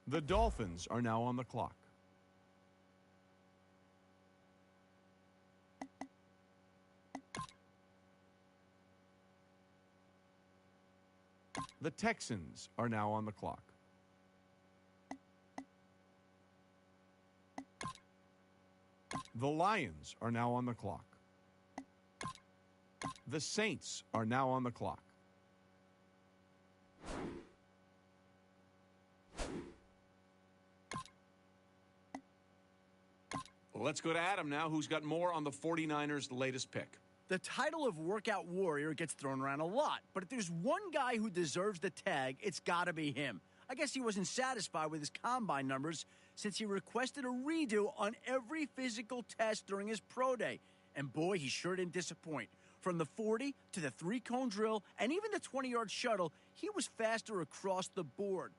The Dolphins are now on the clock. The Texans are now on the clock. The Lions are now on the clock. The Saints are now on the clock. Let's go to Adam now, who's got more on the 49ers' latest pick. The title of workout warrior gets thrown around a lot, but if there's one guy who deserves the tag, it's got to be him. I guess he wasn't satisfied with his combine numbers since he requested a redo on every physical test during his pro day. And boy, he sure didn't disappoint. From the 40 to the 3-cone drill and even the 20-yard shuttle, he was faster across the board.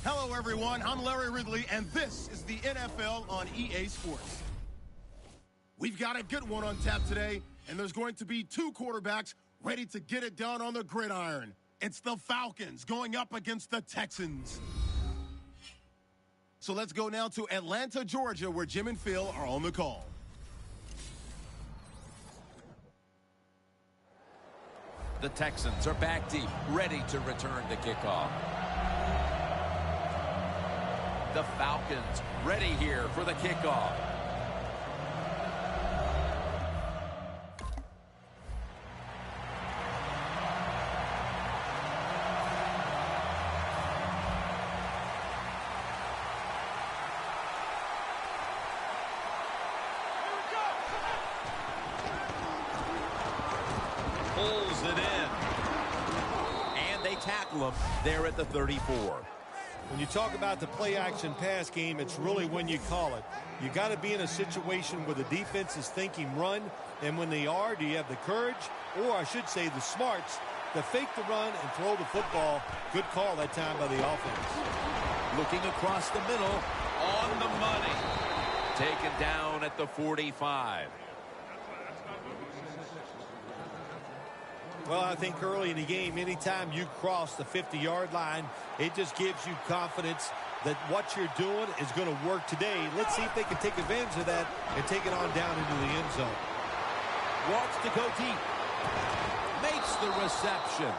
Hello, everyone. I'm Larry Ridley, and this is the NFL on EA Sports. We've got a good one on tap today, and there's going to be two quarterbacks ready to get it done on the gridiron. It's the Falcons going up against the Texans. So let's go now to Atlanta, Georgia, where Jim and Phil are on the call. The Texans are back deep, ready to return the kickoff. The Falcons ready here for the kickoff. Pulls it in. And they tackle him there at the 34. When you talk about the play-action pass game, it's really when you call it. You got to be in a situation where the defense is thinking run, and when they are, do you have the courage, or I should say the smarts, to fake the run and throw the football? Good call that time by the offense. Looking across the middle, on the money. Taken down at the 45. Well, I think early in the game, anytime you cross the 50-yard line, it just gives you confidence that what you're doing is going to work today. Let's see if they can take advantage of that and take it on down into the end zone. Walks to go deep. Makes the reception.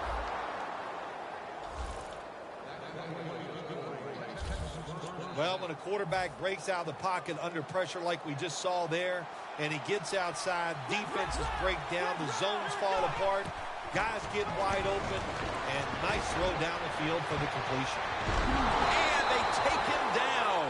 Well, when a quarterback breaks out of the pocket under pressure like we just saw there, and he gets outside, defenses break down, the zones fall apart, guys get wide open, and nice throw down the field for the completion. And they take him down.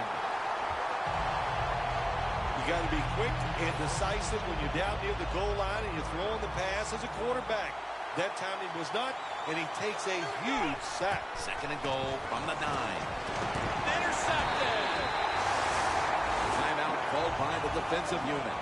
You got to be quick and decisive when you're down near the goal line and you're throwing the pass as a quarterback. That time he was not, and he takes a huge sack. Second and goal from the 9. Intercepted. Timeout called by the defensive unit.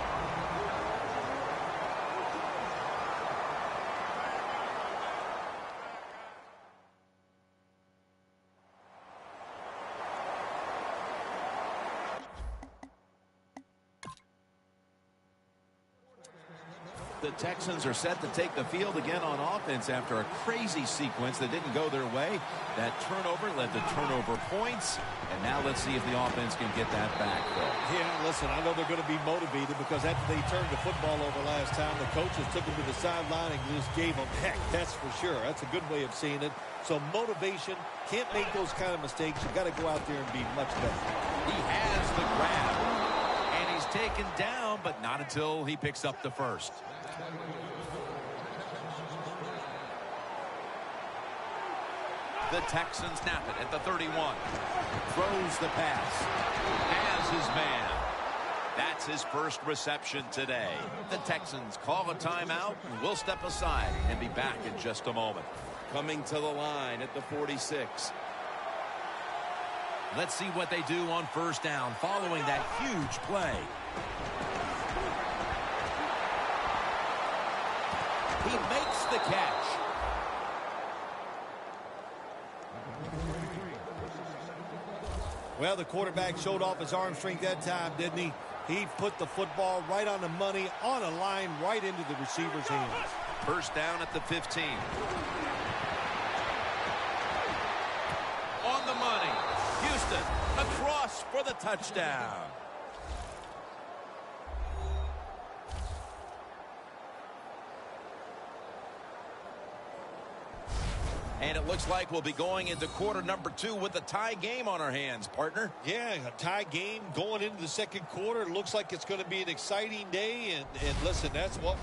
The Texans are set to take the field again on offense after a crazy sequence that didn't go their way. That turnover led to turnover points. And now let's see if the offense can get that back, Phil. Yeah, listen, I know they're going to be motivated because after they turned the football over last time, the coaches took them to the sideline and just gave them heck. That's for sure. That's a good way of seeing it. So motivation, can't make those kind of mistakes. You got to go out there and be much better. He has the grab. And he's taken down, but not until he picks up the first. The Texans snap it at the 31. Throws the pass. Has his man. That's his first reception today. The Texans call a timeout, and we'll step aside and be back in just a moment. Coming to the line at the 46. Let's see what they do on first down following that huge play. He makes the catch. Well, the quarterback showed off his arm strength that time, didn't he? He put the football right on the money, on a line, right into the receiver's hands. First down at the 15. On the money. Houston across for the touchdown. And it looks like we'll be going into quarter number 2 with a tie game on our hands, partner. Yeah, a tie game going into the second quarter. Looks like it's going to be an exciting day. And listen, that's what...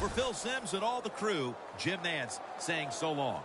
For Phil Simms and all the crew, Jim Nantz saying so long.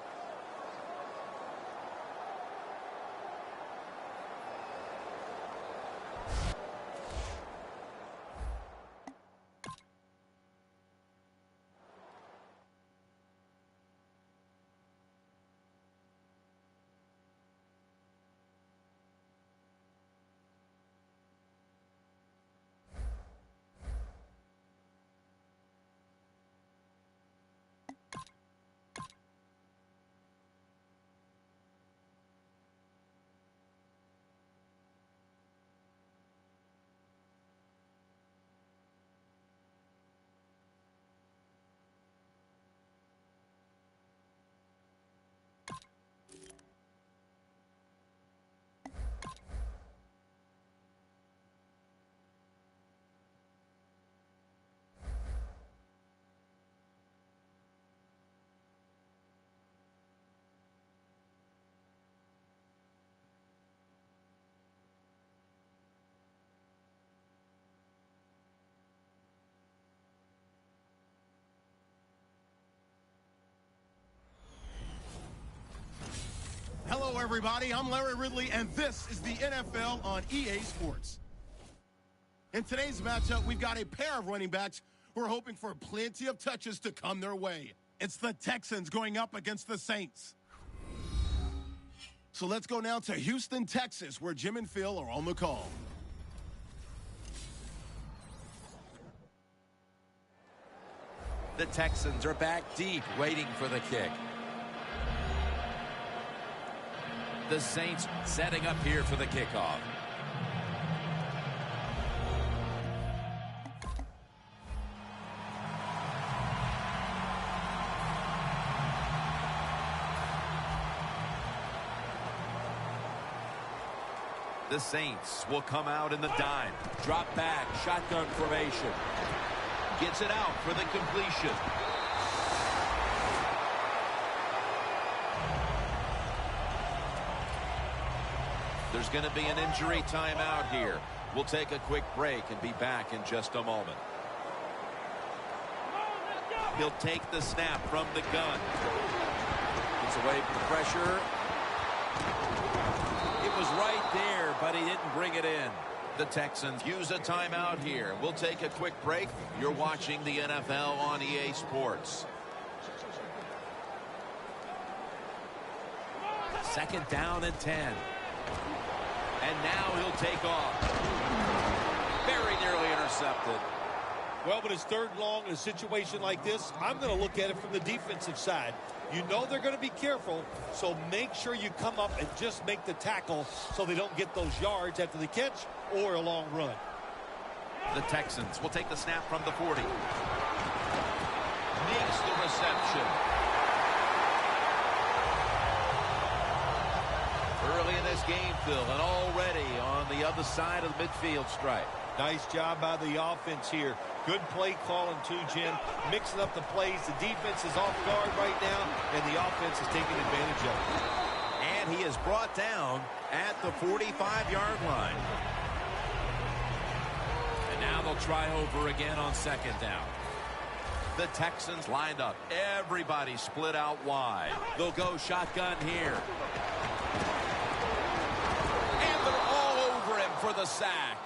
Hello, everybody. I'm Larry Ridley, and this is the NFL on EA Sports. In today's matchup, we've got a pair of running backs who are hoping for plenty of touches to come their way. It's the Texans going up against the Saints. So let's go now to Houston, Texas, where Jim and Phil are on the call. The Texans are back deep, waiting for the kick. The Saints setting up here for the kickoff. The Saints will come out in the dime. Drop back, shotgun formation. Gets it out for the completion. There's going to be an injury timeout here. We'll take a quick break and be back in just a moment. He'll take the snap from the gun. Gets away from the pressure. It was right there, but he didn't bring it in. The Texans use a timeout here. We'll take a quick break. You're watching the NFL on EA Sports. Second down and 10. And now he'll take off. Very nearly intercepted. Well, but it's third and long in a situation like this. I'm going to look at it from the defensive side. You know they're going to be careful, so make sure you come up and just make the tackle so they don't get those yards after the catch or a long run. The Texans will take the snap from the 40. Makes the reception. Early in this game, Phil, and already on the other side of the midfield stripe. Nice job by the offense here. Good play calling too, Jim. Mixing up the plays. The defense is off guard right now, and the offense is taking advantage of it. And he is brought down at the 45-yard line. And now they'll try over again on second down. The Texans lined up. Everybody split out wide. They'll go shotgun here. And they're all over him for the sack.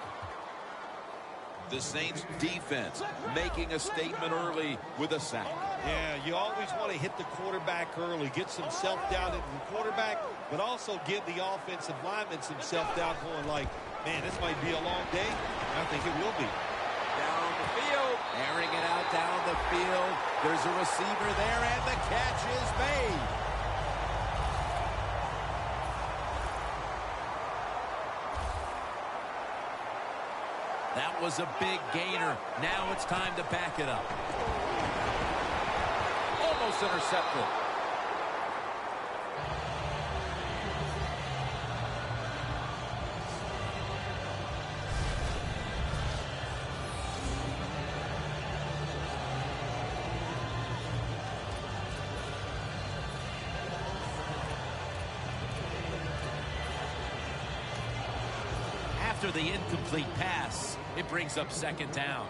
The Saints defense making a statement early with a sack. Yeah, you always want to hit the quarterback early, get some self-doubt into the quarterback, but also give the offensive linemen some self-doubt going like, man, this might be a long day. I think it will be. Down the field. Airing it out down the field. There's a receiver there, and the catch is made. That was a big gainer. Now it's time to back it up. Almost intercepted. After the incomplete pass, it brings up second down.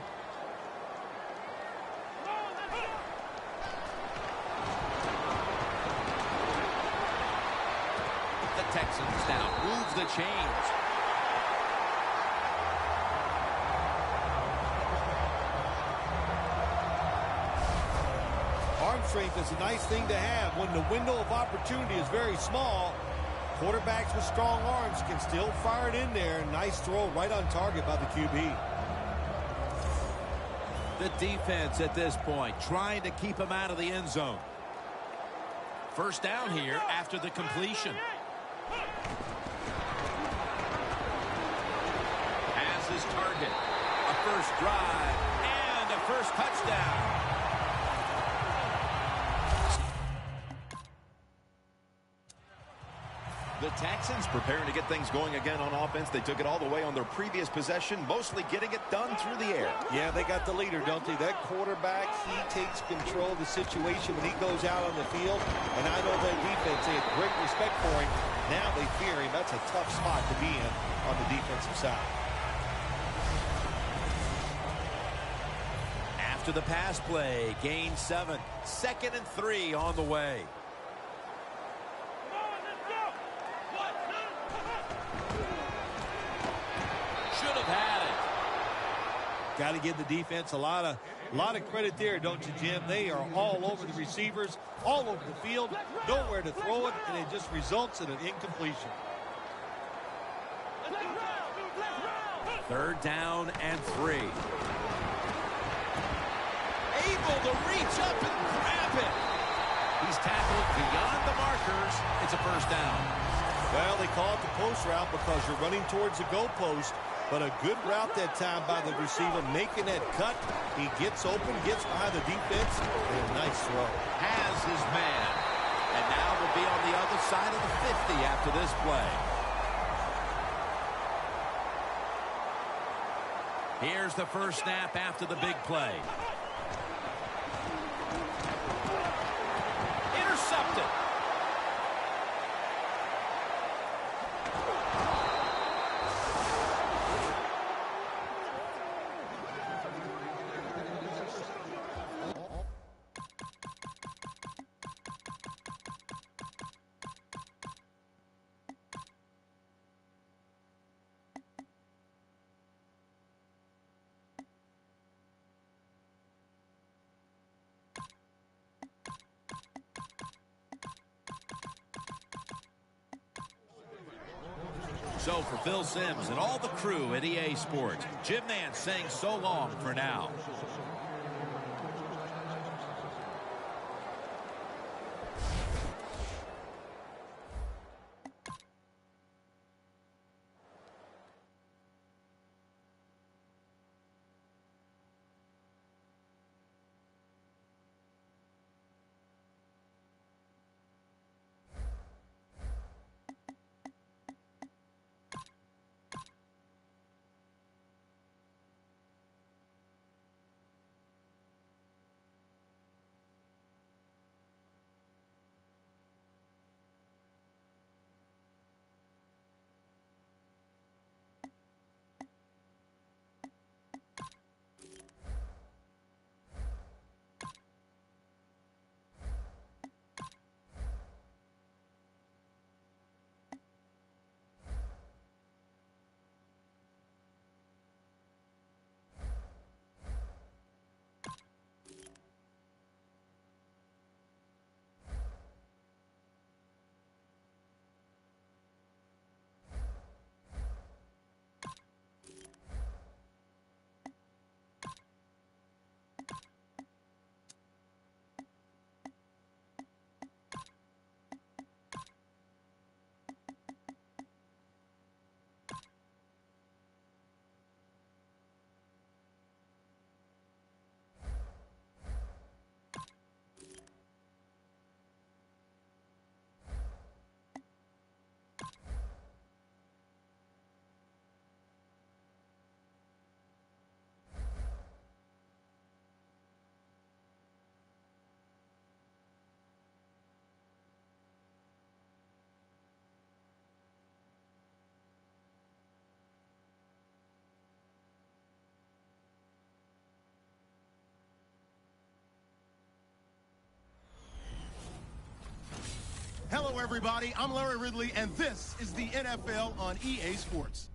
Texans now move the chains. Arm strength is a nice thing to have when the window of opportunity is very small. Quarterbacks with strong arms can still fire it in there. Nice throw right on target by the QB. The defense at this point trying to keep him out of the end zone. First down here after the completion. Has his target. A first drive and a first touchdown. The Texans preparing to get things going again on offense. They took it all the way on their previous possession, mostly getting it done through the air. Yeah, they got the leader, don't they? That quarterback, he takes control of the situation when he goes out on the field. And I know their defense, they had great respect for him. Now they fear him. That's a tough spot to be in on the defensive side. After the pass play, gain 7. 2nd and 3 on the way. Got to give the defense a lot of credit there, don't you, Jim? They are all over the receivers, all over the field, nowhere to throw it, and it just results in an incompletion. 3rd down and 3. Able to reach up and grab it. He's tackled beyond the markers. It's a first down. Well, they call it the post route because you're running towards the goal post. But a good route that time by the receiver, making that cut. He gets open, gets behind the defense, and a nice throw. Has his man. And now will be on the other side of the 50 after this play. Here's the first snap after the big play. Intercepted. So for Phil Simms and all the crew at EA Sports, Jim Nantz saying so long for now. Hello, everybody. I'm Larry Ridley, and this is the NFL on EA Sports.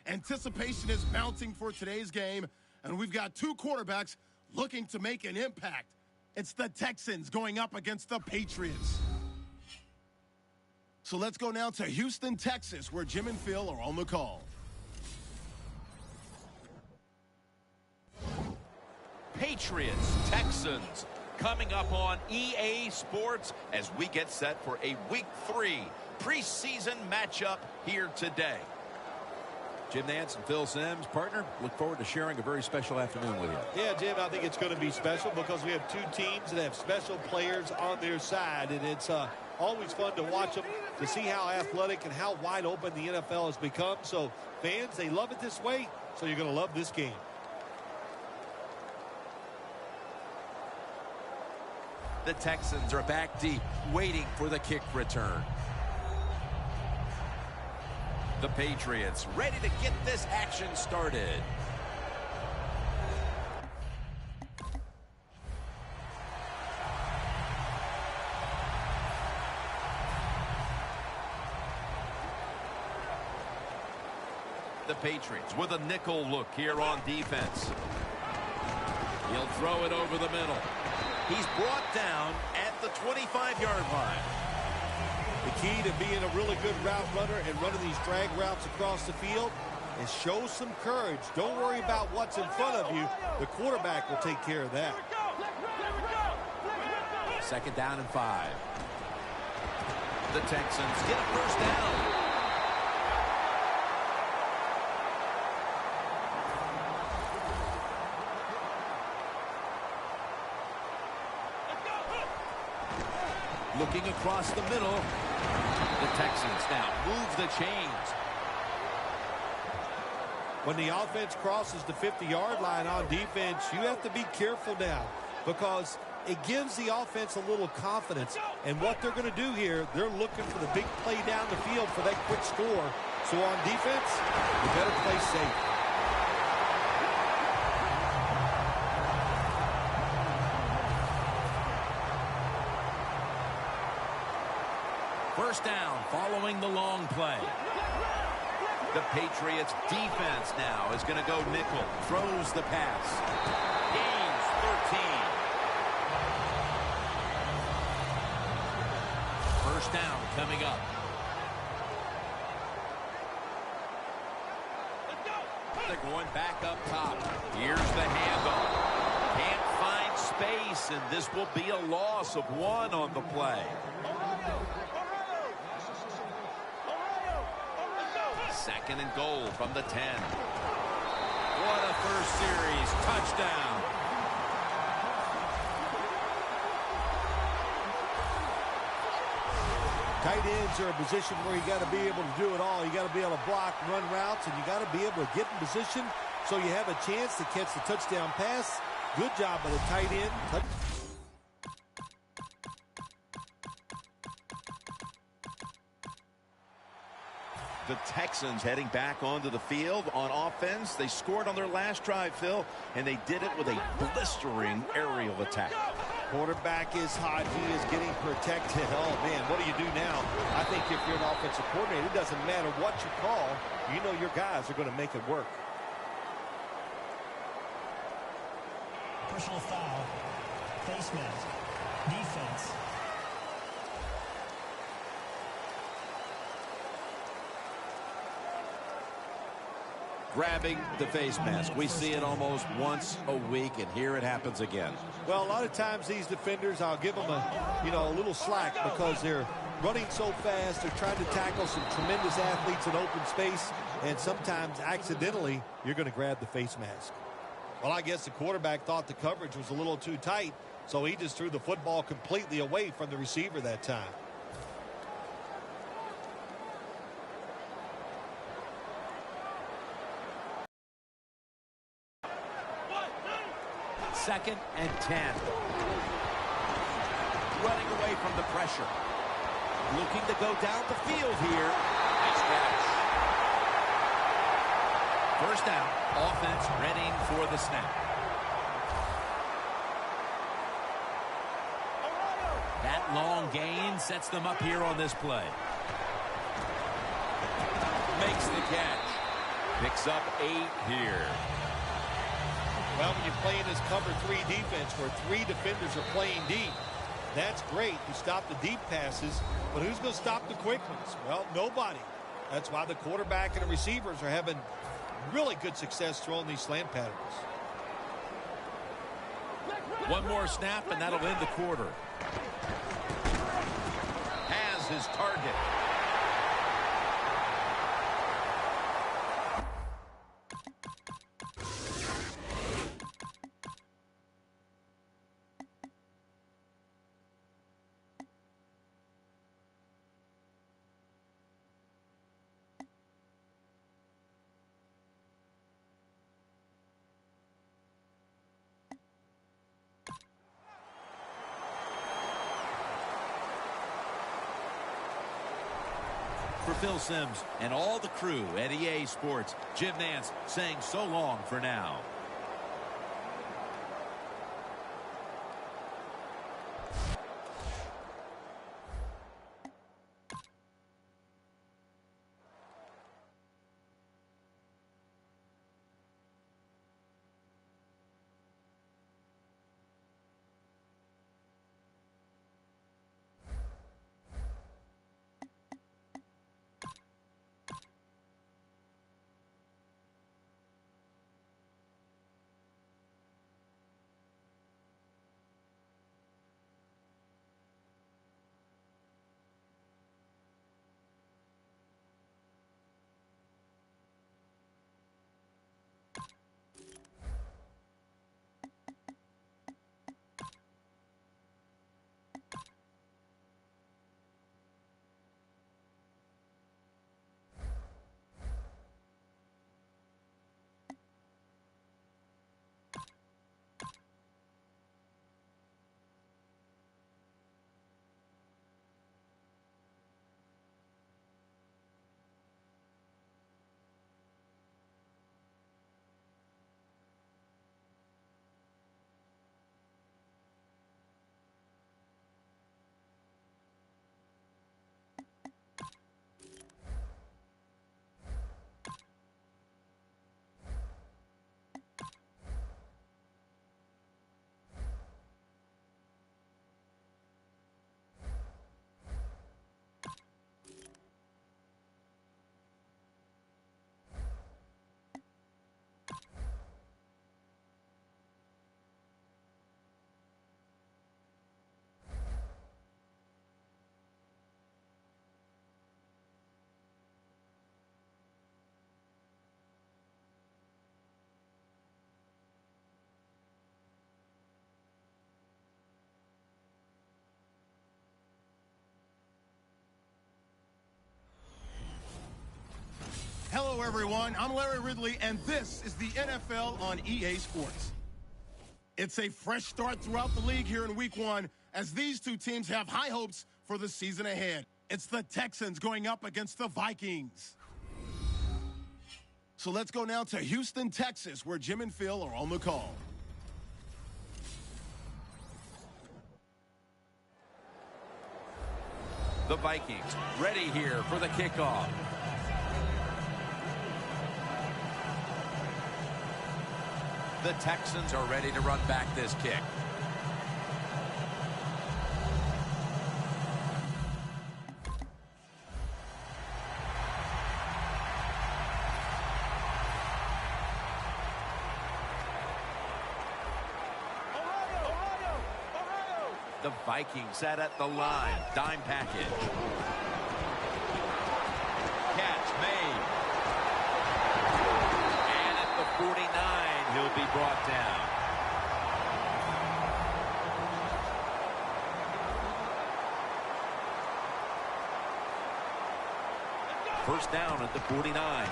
Anticipation is mounting for today's game, and we've got two quarterbacks looking to make an impact. It's the Texans going up against the Patriots. So let's go now to Houston, Texas, where Jim and Phil are on the call. Patriots, Texans, coming up on EA Sports as we get set for a Week 3 preseason matchup here today. Jim Nance and Phil Simms, partner, look forward to sharing a very special afternoon with you. Yeah, Jim, I think it's going to be special because we have two teams that have special players on their side, and it's always fun to watch them, to see how athletic and how wide open the NFL has become. So fans, they love it this way, so you're going to love this game. The Texans are back deep, waiting for the kick return. The Patriots ready to get this action started. The Patriots with a nickel look here on defense. He'll throw it over the middle. He's brought down at the 25-yard line. The key to being a really good route runner and running these drag routes across the field is show some courage. Don't worry about what's in front of you. The quarterback will take care of that. 2nd down and 5. The Texans get a first down. Looking across the middle. The Texans now move the chains. When the offense crosses the 50-yard line on defense, you have to be careful now because it gives the offense a little confidence. And what they're going to do here, they're looking for the big play down the field for that quick score. So on defense, you better play safe. First down following the long play. The Patriots defense now is going to go nickel. Throws the pass. Gains 13. First down coming up. They're going back up top. Here's the handoff. Can't find space, and this will be a loss of 1 on the play. Second and goal from the 10. What a first series. Touchdown. Tight ends are a position where you got to be able to do it all. You got to be able to block, run routes, and you got to be able to get in position so you have a chance to catch the touchdown pass. Good job by the tight end. The Texans heading back onto the field on offense. They scored on their last drive, Phil, and they did it with a blistering aerial attack. Quarterback is hot. He is getting protected. Oh, man, what do you do now? I think if you're an offensive coordinator, it doesn't matter what you call. You know your guys are going to make it work. Personal foul. Face mask. Defense. Grabbing the face mask. We see it almost once a week, and here it happens again. Well, a lot of times these defenders, I'll give them a little slack because they're running so fast. They're trying to tackle some tremendous athletes in open space, and sometimes accidentally you're going to grab the face mask. Well, I guess the quarterback thought the coverage was a little too tight, so he just threw the football completely away from the receiver that time. Second and 10. Running away from the pressure. Looking to go down the field here. Nice catch. First down. Offense readying for the snap. That long gain sets them up here on this play. Makes the catch. Picks up 8 here. Well, when you play in this cover 3 defense where 3 defenders are playing deep, that's great to stop the deep passes, but who's going to stop the quick ones? Well, nobody. That's why the quarterback and the receivers are having really good success throwing these slant patterns. One more snap, and that'll end the quarter. Has his target. For Phil Simms and all the crew at EA Sports, Jim Nantz saying so long for now. Hello, everyone. I'm Larry Ridley, and this is the NFL on EA Sports. It's a fresh start throughout the league here in Week 1 as these two teams have high hopes for the season ahead. It's the Texans going up against the Vikings. So let's go now to Houston, Texas, where Jim and Phil are on the call. The Vikings ready here for the kickoff. The Texans are ready to run back this kick. The Vikings set at the line. Dime package. Catch made. And at the 49, he'll be brought down. First down at the 49.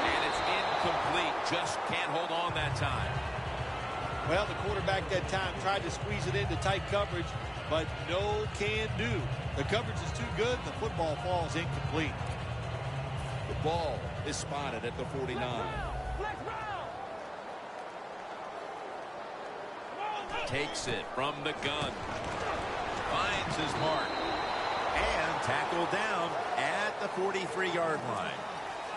And it's incomplete. Just can't hold on that time. Well, the quarterback that time tried to squeeze it into tight coverage, but no can do. The coverage is too good. The football falls incomplete. The ball is spotted at the 49. takes it from the gun. Finds his mark. And tackled down at the 43-yard line.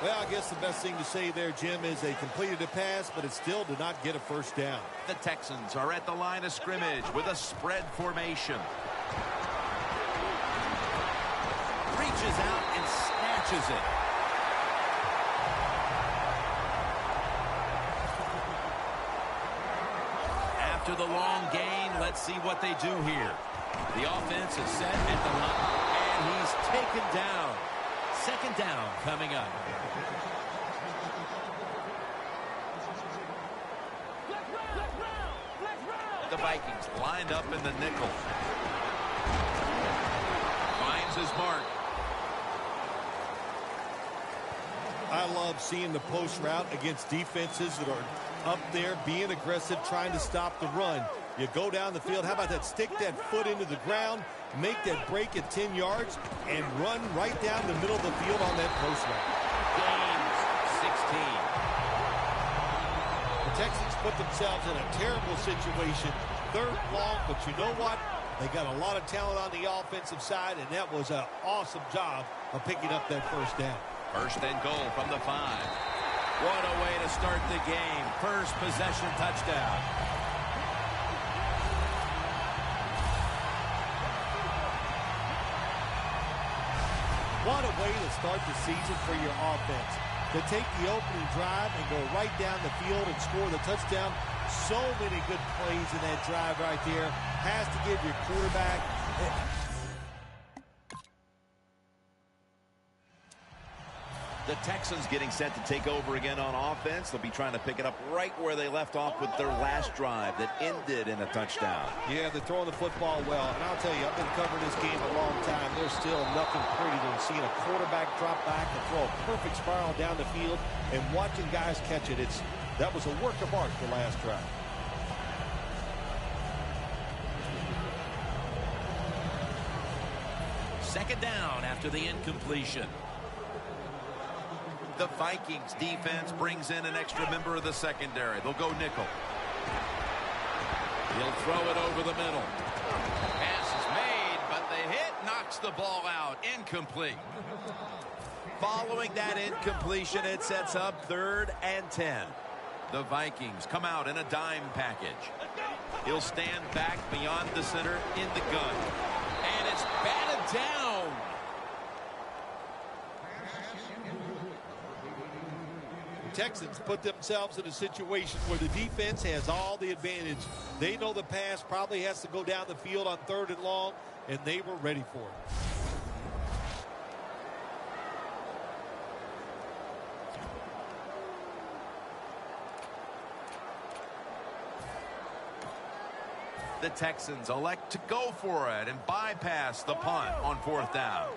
Well, I guess the best thing to say there, Jim, is they completed a pass, but it still did not get a first down. The Texans are at the line of scrimmage with a spread formation. Reaches out and snatches it. After the long gain, let's see what they do here. The offense is set at the line, and he's taken down. Second down coming up. The Vikings lined up in the nickel. Finds his mark. I love seeing the post route against defenses that are up there being aggressive, trying to stop the run. You go down the field. How about that? Stick that foot into the ground, make that break at 10 yards, and run right down the middle of the field on that post route. Gains 16. The Texans put themselves in a terrible situation. Third long, but you know what? They got a lot of talent on the offensive side, and that was an awesome job of picking up that first down. First and goal from the 5. What a way to start the game. First possession touchdown. What a way to start the season for your offense. To take the opening drive and go right down the field and score the touchdown. So many good plays in that drive right there. Has to give your quarterback... The Texans getting set to take over again on offense. They'll be trying to pick it up right where they left off with their last drive that ended in a touchdown. Yeah, they're throwing the football well. And I'll tell you, I've been covering this game a long time. There's still nothing prettier than seeing a quarterback drop back and throw a perfect spiral down the field and watching guys catch it. That was a work of art the last drive. Second down after the incompletion. The Vikings defense brings in an extra member of the secondary. They'll go nickel. He'll throw it over the middle. Pass is made, but the hit knocks the ball out. Incomplete. Following that incompletion, it sets up 3rd and 10. The Vikings come out in a dime package. He'll stand back beyond the center in the gun. And it's batted down. Texans put themselves in a situation where the defense has all the advantage. They know the pass probably has to go down the field on 3rd and long, and they were ready for it. The Texans elect to go for it and bypass the punt on 4th down.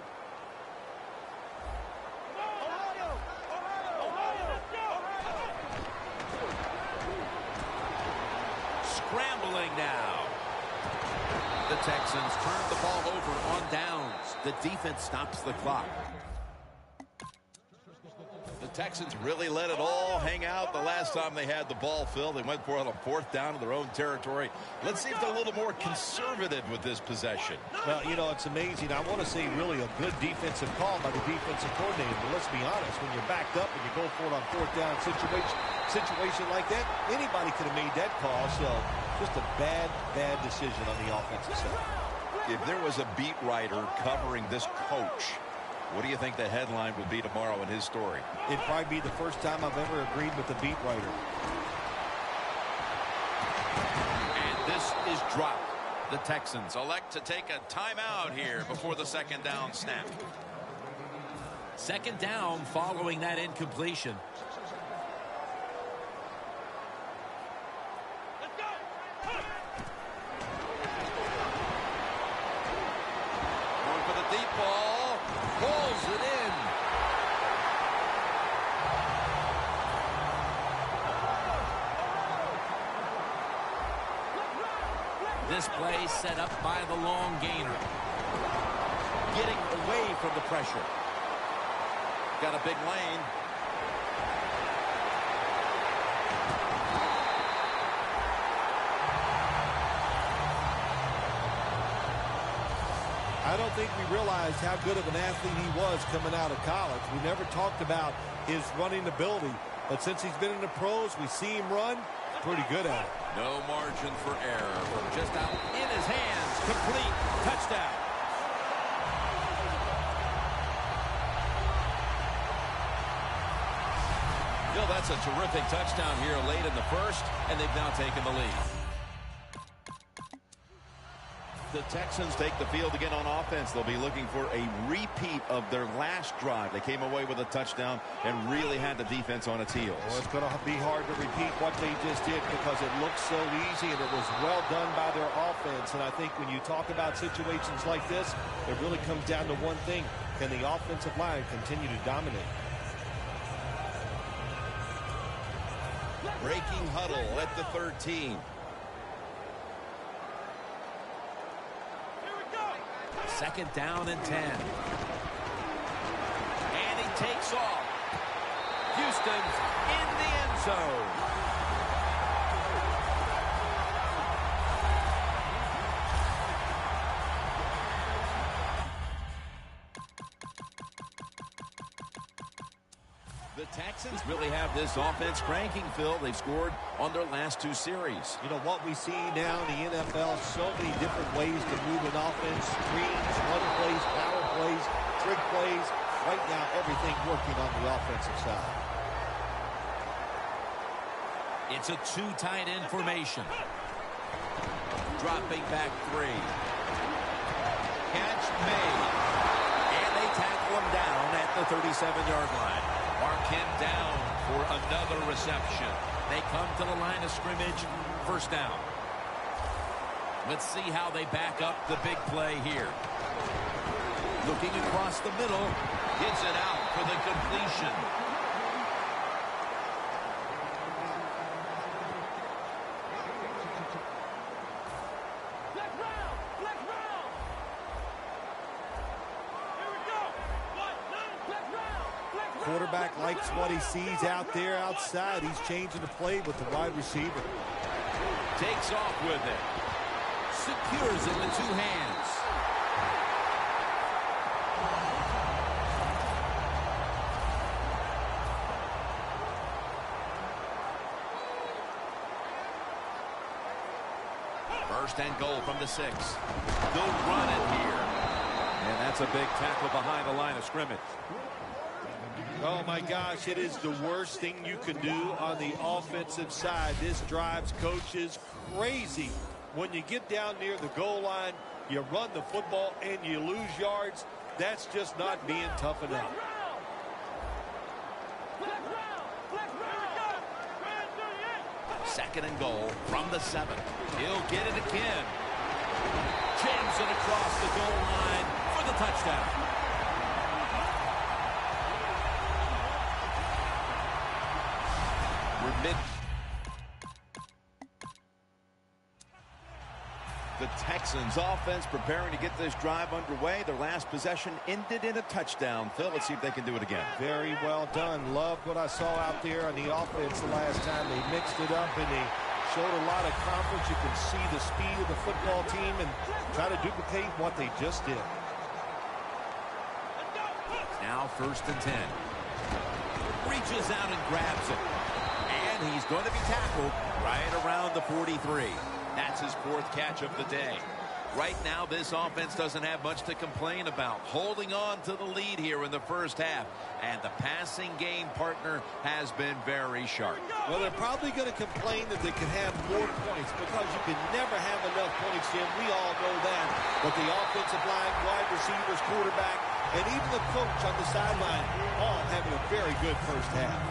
Scrambling now. The Texans turn the ball over on downs. The defense stops the clock. The Texans really let it all hang out the last time they had the ball, Phil. They went for it on 4th down in their own territory. Let's see if they're a little more conservative with this possession. Well, you know, it's amazing. I want to say really a good defensive call by the defensive coordinator. But let's be honest, when you're backed up and you go for it on 4th down situation like that, anybody could have made that call. So just a bad decision on the offensive side. If there was a beat writer covering this coach, what do you think the headline would be tomorrow in his story? It'd probably be the first time I've ever agreed with the beat writer. And this is dropped. The Texans elect to take a timeout here before the 2nd down snap. 2nd down following that incompletion. Going for the deep ball. Pulls it in. This play set up by the long gainer. Getting away from the pressure. Got a big lane. I don't think we realized how good of an athlete he was coming out of college. We never talked about his running ability. But since he's been in the pros, we see him run. Pretty good at it. No margin for error from just out in his hands. Complete. Touchdown. Bill, that's a terrific touchdown here late in the first, and they've now taken the lead. The Texans take the field again on offense. They'll be looking for a repeat of their last drive. They came away with a touchdown and really had the defense on its heels. Well, it's going to be hard to repeat what they just did because it looks so easy and it was well done by their offense. And I think when you talk about situations like this, it really comes down to one thing. Can the offensive line continue to dominate? Breaking huddle at the 13. Second down and 10. And he takes off. Houston's in the end zone. The Texans really have this offense cranking, Phil. They've scored on their last 2 series. You know, what we see now in the NFL, so many different ways to move an offense. Screens, run plays, power plays, trick plays. Right now, everything working on the offensive side. It's a 2 tight end formation. Dropping back 3. Catch made. And they tackle him down at the 37-yard line. Mark him down for another reception. They come to the line of scrimmage. First down. Let's see how they back up the big play here. Looking across the middle. Gets it out for the completion. Quarterback likes what he sees out there outside. He's changing the play with the wide receiver. Takes off with it. Secures it with 2 hands. First and goal from the 6. They'll run it here. And that's a big tackle behind the line of scrimmage. Oh, my gosh, it is the worst thing you can do on the offensive side. This drives coaches crazy. When you get down near the goal line, you run the football and you lose yards. That's just not being tough enough. Second and goal from the 7. He'll get it again. Jams it across the goal line for the touchdown. The Texans offense preparing to get this drive underway. Their last possession ended in a touchdown. Phil, let's see if they can do it again. Very well done. Loved what I saw out there on the offense the last time. They mixed it up and they showed a lot of confidence. You can see the speed of the football team and try to duplicate what they just did. Now first and 10. Reaches out and grabs it. And he's going to be tackled right around the 43. That's his 4th catch of the day. Right now, this offense doesn't have much to complain about. Holding on to the lead here in the first half. And the passing game partner has been very sharp. Well, they're probably going to complain that they can have more points because you can never have enough points, Jim. We all know that. But the offensive line, wide receivers, quarterback, and even the coach on the sideline all having a very good first half.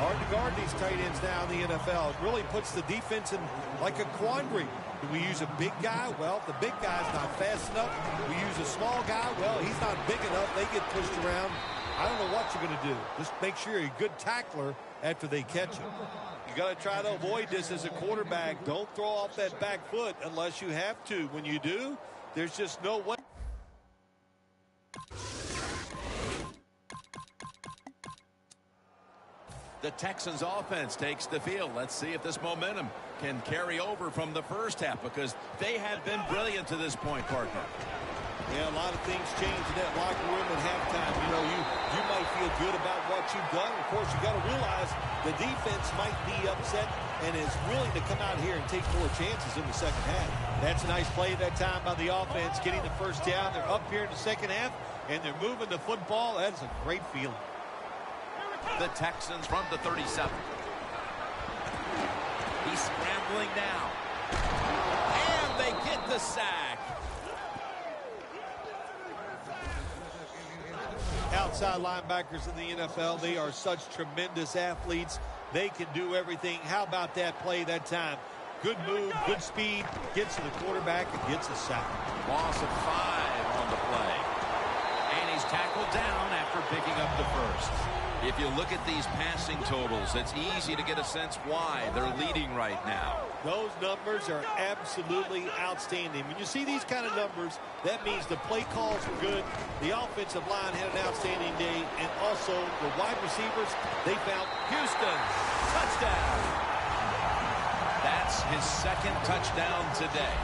Hard to guard these tight ends now in the NFL. It really puts the defense in like a quandary. Do we use a big guy? Well, the big guy's not fast enough. We use a small guy. Well, he's not big enough. They get pushed around. I don't know what you're going to do. Just make sure you're a good tackler after they catch him. You got to try to avoid this as a quarterback. Don't throw off that back foot unless you have to. When you do, there's just no way. The Texans offense takes the field. Let's see if this momentum can carry over from the first half because they have been brilliant to this point, partner. Yeah, a lot of things change in that locker room at halftime. You know, you might feel good about what you've done. Of course, you got to realize the defense might be upset and is willing to come out here and take more chances in the second half. That's a nice play that time by the offense, getting the first down. They're up here in the second half, and they're moving the football. That is a great feeling. The Texans from the 37. He's scrambling now. And they get the sack. Outside linebackers in the NFL, they are such tremendous athletes. They can do everything. How about that play that time? Good move, good speed, gets to the quarterback and gets a sack. Loss of 5 on the play. And he's tackled down after picking up the first. If you look at these passing totals, it's easy to get a sense why they're leading right now. Those numbers are absolutely outstanding. When you see these kind of numbers, that means the play calls were good, the offensive line had an outstanding day, and also the wide receivers, they found Houston, touchdown. That's his second touchdown today.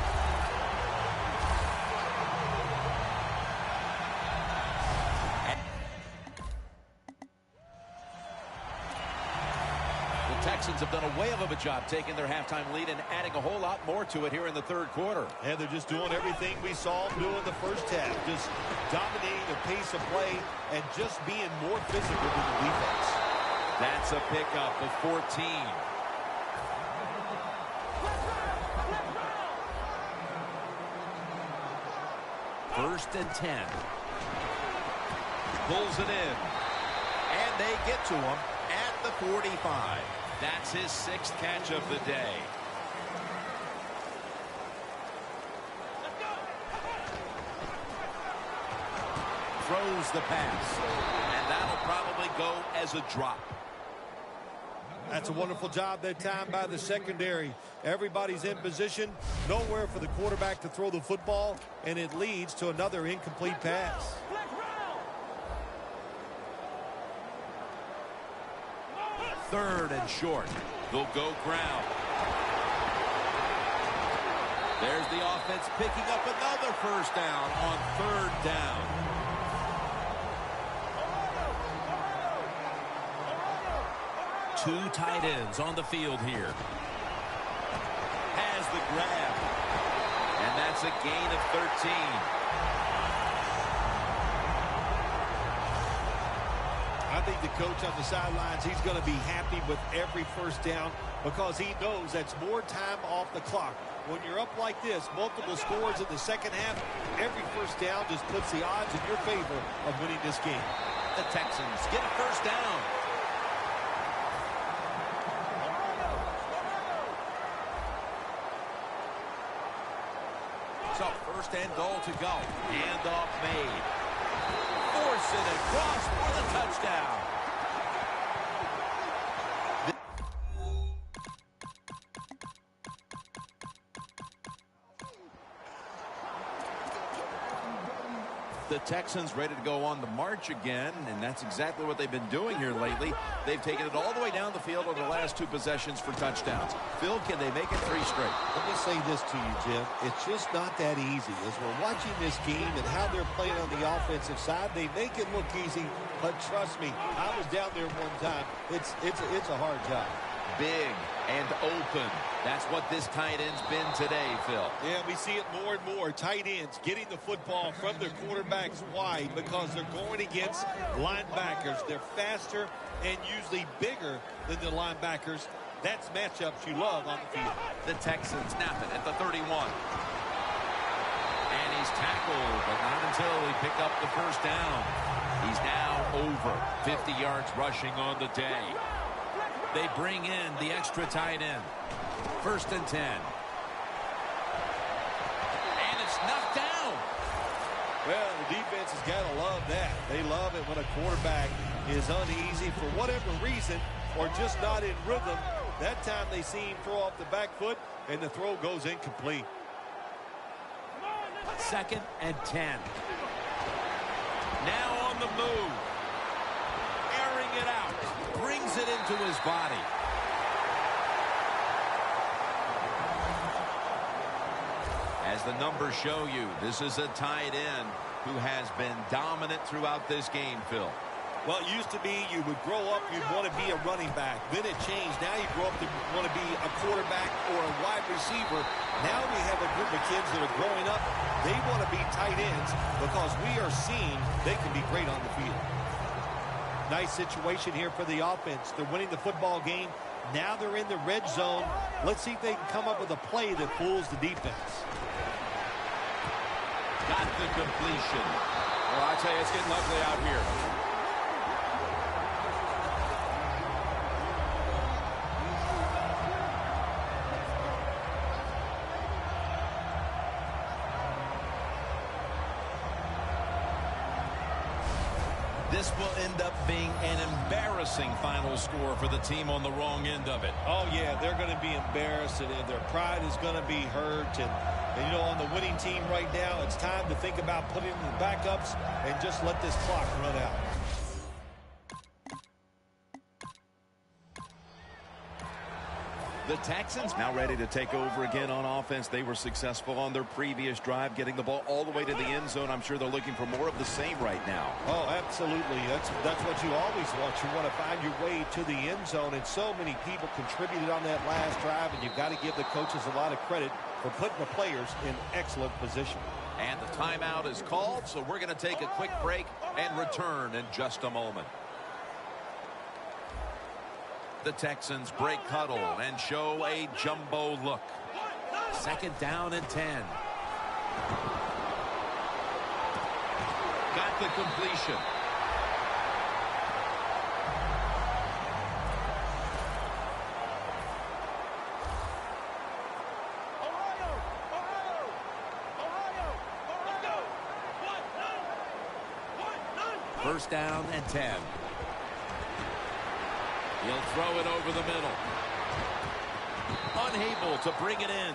Texans have done a whale of a job taking their halftime lead and adding a whole lot more to it here in the third quarter. And they're just doing everything we saw them do in the first half. Just dominating the pace of play and just being more physical than the defense. That's a pickup of 14. First and 10. Pulls it in. And they get to him at the 45. That's his 6th catch of the day. Throws the pass. And that'll probably go as a drop. That's a wonderful job that time by the secondary. Everybody's in position. Nowhere for the quarterback to throw the football. And it leads to another incomplete pass. Third and short. They'll go ground. There's the offense picking up another first down on third down. Two tight ends on the field here. Has the grab. And that's a gain of 13. I think the coach on the sidelines, he's going to be happy with every first down because he knows that's more time off the clock. When you're up like this, multiple scores in the second half, every first down just puts the odds in your favor of winning this game. The Texans get a first down. So first and goal to go. Handoff made. Force it across for the touchdown. The Texans ready to go on the march again, and that's exactly what they've been doing here lately. They've taken it all the way down the field over the last 2 possessions for touchdowns. Phil, can they make it 3 straight? Let me say this to you, Jim. It's just not that easy. As we're watching this game and how they're playing on the offensive side, they make it look easy, but trust me, I was down there one time. It's a hard job. Big and open. That's what this tight end's been today, Phil. Yeah, we see it more and more. Tight ends getting the football from their quarterbacks wide because they're going against linebackers. They're faster and usually bigger than the linebackers. That's matchups you love on the field. The Texans snap it at the 31. And he's tackled, but not until he picked up the first down. He's now over 50 yards rushing on the day. They bring in the extra tight end. First and 10. And it's knocked down. Well, the defense has got to love that. They love it when a quarterback is uneasy for whatever reason or just not in rhythm. That time they see him throw off the back foot, and the throw goes incomplete. Second and 10. Now on the move. Airing it out. Brings it into his body. As As the numbers show you, this is a tight end who has been dominant throughout this game, Phil. Well, it used to be you would grow up, you'd want to be a running back. Then it changed. Now you grow up to want to be a quarterback or a wide receiver. Now we have a group of kids that are growing up. They want to be tight ends because we are seeing they can be great on the field. Nice situation here for the offense. They're winning the football game. Now they're in the red zone. Let's see if they can come up with a play that fools the defense. Got the completion. Well, I tell you, it's getting ugly out here. This will end up being an embarrassing final score for the team on the wrong end of it. Oh, yeah, they're going to be embarrassed, and their pride is going to be hurt. And, you know, on the winning team right now, it's time to think about putting in the backups and just let this clock run out. The Texans now ready to take over again on offense. They were successful on their previous drive, getting the ball all the way to the end zone. I'm sure they're looking for more of the same right now. Oh, absolutely. That's what you always want. You want to find your way to the end zone, and so many people contributed on that last drive, and you've got to give the coaches a lot of credit for putting the players in excellent position. And the timeout is called, so we're going to take a quick break and return in just a moment. The Texans break huddle and show a jumbo look. 2nd down and 10. Got the completion. First down and 10. He'll throw it over the middle. Unable to bring it in.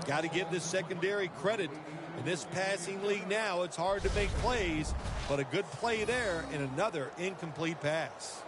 Got to give this secondary credit. In this passing league now, it's hard to make plays, but a good play there and another incomplete pass.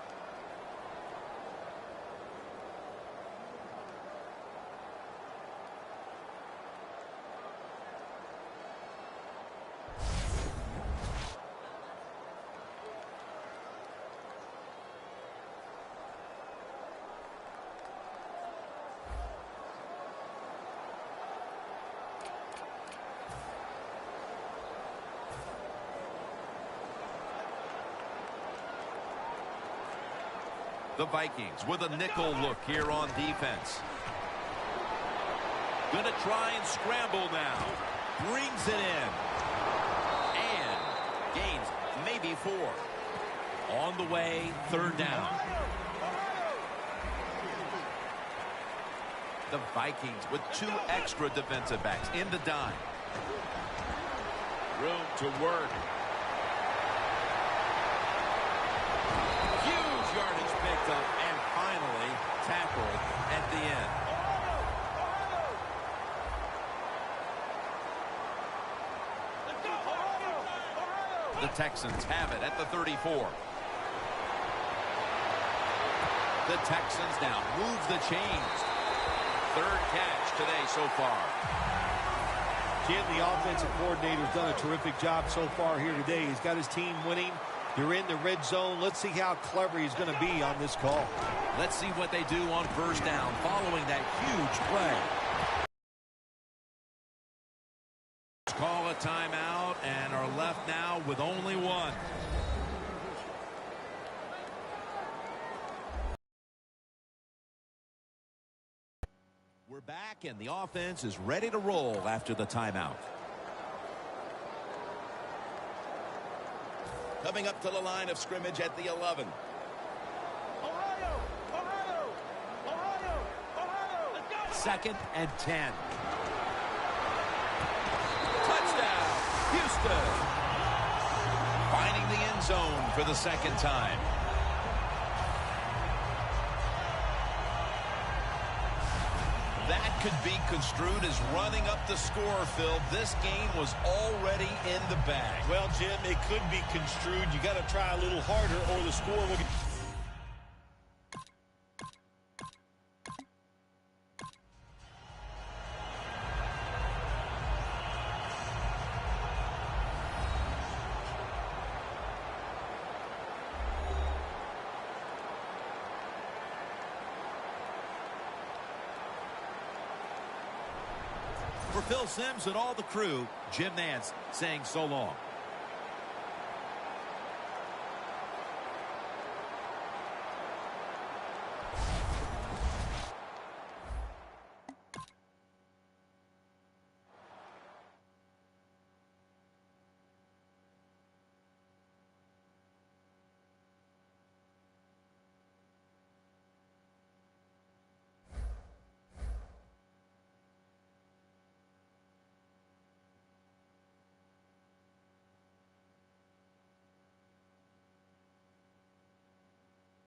The Vikings with a nickel look here on defense. Gonna try and scramble now. Brings it in. And gains maybe 4. On the way, 3rd down. The Vikings with 2 extra defensive backs in the dime. Room to work. Huge yardage picked up and finally tackled at the end. The Texans have it at the 34. The Texans now move the chains. 3rd catch today so far. Jim, the offensive coordinator's done a terrific job so far here today. He's got his team winning. You're in the red zone. Let's see how clever he's going to be on this call. Let's see what they do on 1st down following that huge play. Call a timeout and are left now with only 1. We're back and the offense is ready to roll after the timeout. Coming up to the line of scrimmage at the 11. Second and 10. Touchdown, Houston. Finding the end zone for the 2nd time. That could be construed as running up the score, Phil. This game was already in the bag. Well, Jim, it could be construed. You got to try a little harder or the score will get... For Phil Simms and all the crew, Jim Nance saying so long.